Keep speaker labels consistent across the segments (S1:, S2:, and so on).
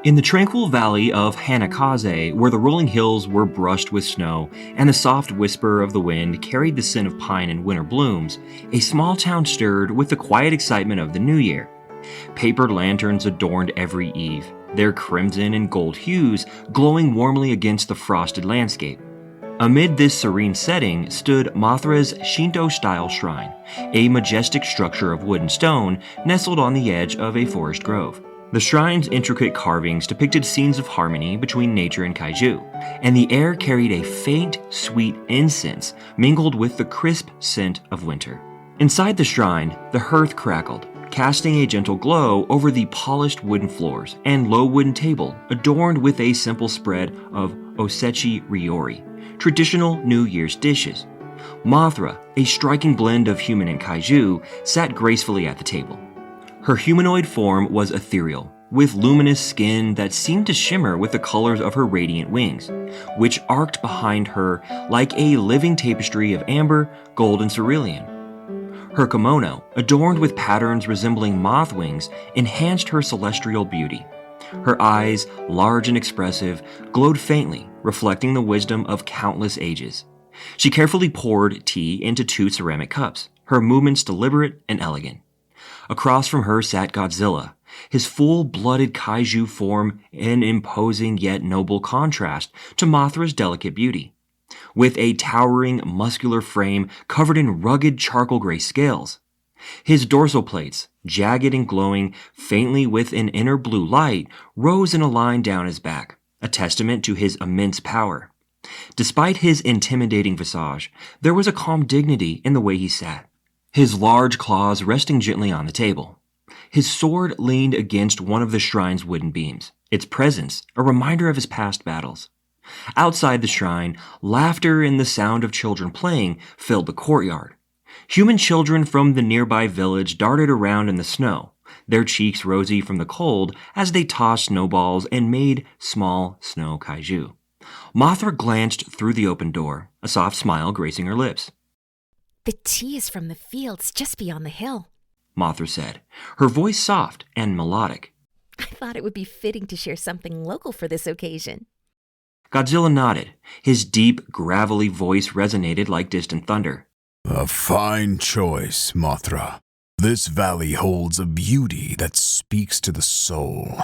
S1: In the tranquil valley of Hanakaze, where the rolling hills were brushed with snow and the soft whisper of the wind carried the scent of pine and winter blooms, a small town stirred with the quiet excitement of the new year. Papered lanterns adorned every eve, their crimson and gold hues glowing warmly against the frosted landscape. Amid this serene setting stood Mothra's Shinto-style shrine, a majestic structure of wood and stone nestled on the edge of a forest grove. The shrine's intricate carvings depicted scenes of harmony between nature and kaiju, and the air carried a faint, sweet incense mingled with the crisp scent of winter. Inside the shrine, the hearth crackled, casting a gentle glow over the polished wooden floors and low wooden table adorned with a simple spread of osechi ryori, traditional New Year's dishes. Mothra, a striking blend of human and kaiju, sat gracefully at the table. Her humanoid form was ethereal, with luminous skin that seemed to shimmer with the colors of her radiant wings, which arced behind her like a living tapestry of amber, gold, and cerulean. Her kimono, adorned with patterns resembling moth wings, enhanced her celestial beauty. Her eyes, large and expressive, glowed faintly, reflecting the wisdom of countless ages. She carefully poured tea into 2 ceramic cups, her movements deliberate and elegant. Across from her sat Godzilla, his full-blooded kaiju form an imposing yet noble contrast to Mothra's delicate beauty. With a towering, muscular frame covered in rugged charcoal gray scales. His dorsal plates, jagged and glowing faintly with an inner blue light, rose in a line down his back, a testament to his immense power. Despite his intimidating visage, there was a calm dignity in the way he sat, his large claws resting gently on the table. His sword leaned against one of the shrine's wooden beams, its presence a reminder of his past battles. Outside the shrine, laughter and the sound of children playing filled the courtyard. Human children from the nearby village darted around in the snow, their cheeks rosy from the cold as they tossed snowballs and made small snow kaiju. Mothra glanced through the open door, a soft smile gracing her lips.
S2: "The tea is from the fields just beyond the hill,"
S1: Mothra said, her voice soft and melodic.
S2: "I thought it would be fitting to share something local for this occasion."
S1: Godzilla nodded. His deep, gravelly voice resonated like distant thunder.
S3: A fine choice, Mothra. This valley holds a beauty that speaks to the soul.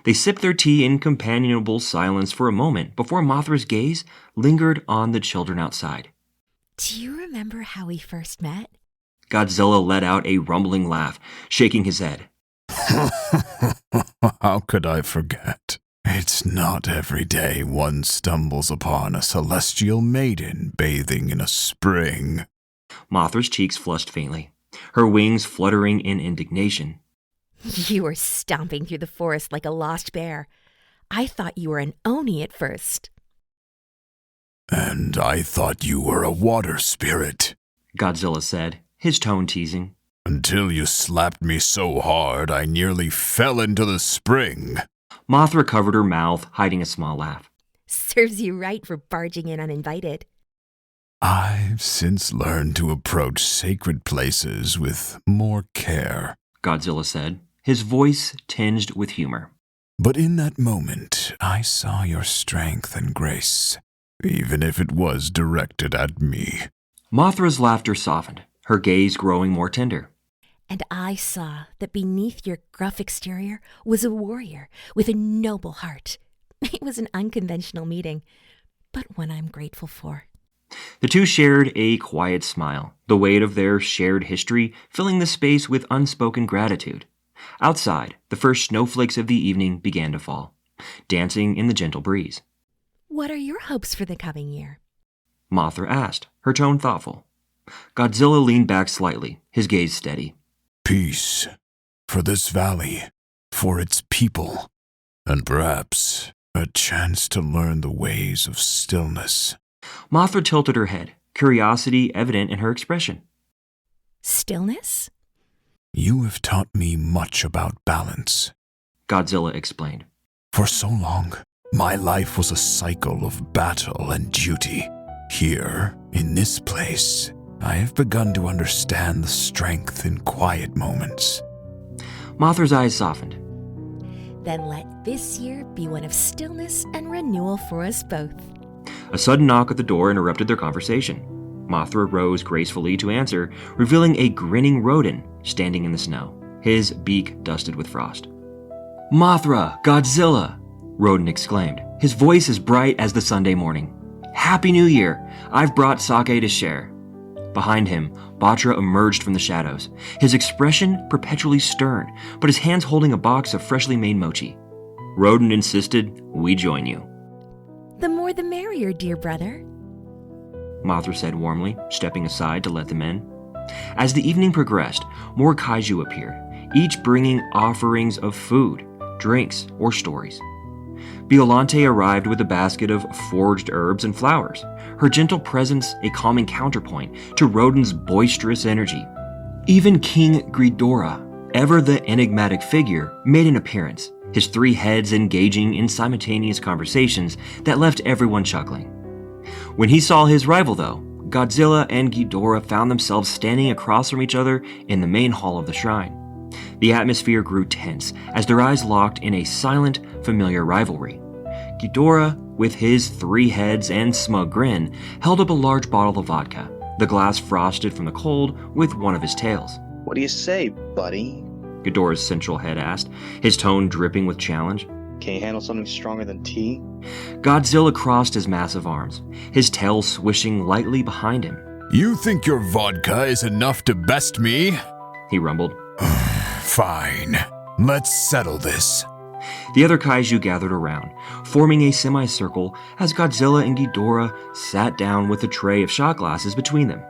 S1: They sipped their tea in companionable silence for a moment before Mothra's gaze lingered on the children outside.
S2: "Do you remember how we first met?"
S1: Godzilla let out a rumbling laugh, shaking his head.
S3: How could I forget? It's not every day one stumbles upon a celestial maiden bathing in a spring.
S1: Mothra's cheeks flushed faintly, her wings fluttering in indignation.
S2: "You were stomping through the forest like a lost bear. I thought you were an Oni at first."
S3: And I thought you were a water spirit,
S1: Godzilla said, his tone teasing.
S3: Until you slapped me so hard I nearly fell into the spring.
S1: Mothra covered her mouth, hiding a small laugh.
S2: "Serves you right for barging in uninvited."
S3: I've since learned to approach sacred places with more care,
S1: Godzilla said, his voice tinged with humor.
S3: But in that moment, I saw your strength and grace, even if it was directed at me.
S1: Mothra's laughter softened, her gaze growing more tender.
S2: "And I saw that beneath your gruff exterior was a warrior with a noble heart. It was an unconventional meeting, but one I'm grateful for."
S1: The two shared a quiet smile, the weight of their shared history filling the space with unspoken gratitude. Outside, the first snowflakes of the evening began to fall, dancing in the gentle breeze.
S2: "What are your hopes for the coming year?"
S1: Mothra asked, her tone thoughtful. Godzilla leaned back slightly, his gaze steady.
S3: Peace. For this valley. For its people. And perhaps a chance to learn the ways of stillness.
S1: Mothra tilted her head, curiosity evident in her expression.
S2: "Stillness?"
S3: You have taught me much about balance,
S1: Godzilla explained.
S3: For so long, my life was a cycle of battle and duty. Here, in this place, I have begun to understand the strength in quiet moments.
S1: Mothra's eyes softened.
S2: Then let this year be one of stillness and renewal for us both.
S1: A sudden knock at the door interrupted their conversation. Mothra rose gracefully to answer, revealing a grinning Rodan standing in the snow, his beak dusted with frost. "Mothra, Godzilla!" Rodan exclaimed, his voice as bright as the Sunday morning. "Happy New Year! I've brought sake to share." Behind him, Battra emerged from the shadows, his expression perpetually stern, but his hands holding a box of freshly made mochi. Rodan insisted, "We join you."
S2: The more the merrier, dear brother.
S1: Mothra said warmly, stepping aside to let them in. As the evening progressed, more kaiju appeared, each bringing offerings of food, drinks, or stories. Biolante arrived with a basket of foraged herbs and flowers, her gentle presence a calming counterpoint to Rodan's boisterous energy. Even King Ghidorah, ever the enigmatic figure, made an appearance, his 3 heads engaging in simultaneous conversations that left everyone chuckling. When he saw his rival, though, Godzilla and Ghidorah found themselves standing across from each other in the main hall of the shrine. The atmosphere grew tense as their eyes locked in a silent, familiar rivalry. Ghidorah, with his 3 heads and smug grin, held up a large bottle of vodka, the glass frosted from the cold with one of his tails.
S4: "What do you say, buddy?
S1: Ghidorah's central head asked, his tone dripping with challenge.
S4: Can you handle something stronger than tea?"
S1: Godzilla crossed his massive arms, his tail swishing lightly behind him.
S3: You think your vodka is enough to best me?
S1: He rumbled.
S3: Fine. Let's settle this.
S1: The other kaiju gathered around, forming a semicircle as Godzilla and Ghidorah sat down with a tray of shot glasses between them.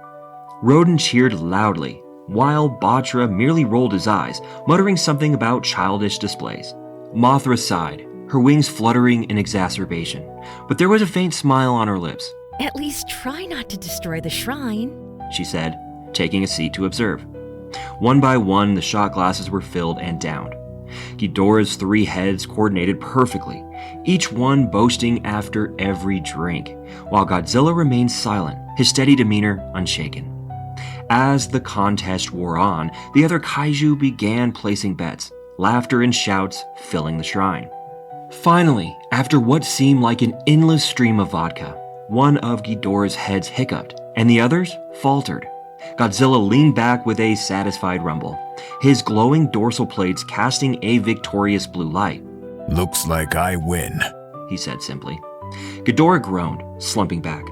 S1: Rodan cheered loudly, while Battra merely rolled his eyes, muttering something about childish displays. Mothra sighed, her wings fluttering in exacerbation, but there was a faint smile on her lips.
S2: At least try not to destroy the shrine,
S1: She said, taking a seat to observe. One by one, the shot glasses were filled and downed. Ghidorah's 3 heads coordinated perfectly, each one boasting after every drink, while Godzilla remained silent, his steady demeanor unshaken. As the contest wore on, the other kaiju began placing bets, laughter and shouts filling the shrine. Finally, after what seemed like an endless stream of vodka, one of Ghidorah's heads hiccuped, and the others faltered. Godzilla leaned back with a satisfied rumble, his glowing dorsal plates casting a victorious blue light.
S3: Looks like I win,
S1: He said simply. Ghidorah groaned, slumping back.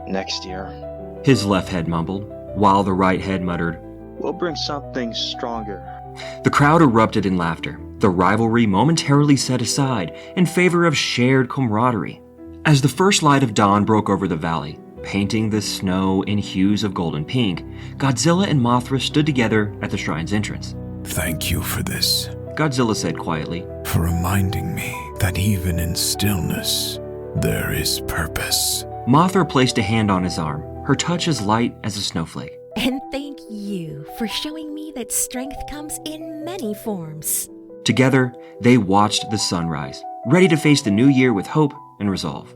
S4: "Next year,
S1: His left head mumbled, while the right head muttered.
S4: we'll bring something stronger."
S1: The crowd erupted in laughter, the rivalry momentarily set aside in favor of shared camaraderie. As the first light of dawn broke over the valley, painting the snow in hues of golden pink, Godzilla and Mothra stood together at the shrine's entrance.
S3: Thank you for this,
S1: Godzilla said quietly.
S3: for reminding me that even in stillness, there is purpose.
S1: Mothra placed a hand on his arm, her touch as light as a snowflake.
S2: And thank you for showing me that strength comes in many forms.
S1: Together, they watched the sunrise, ready to face the new year with hope and resolve.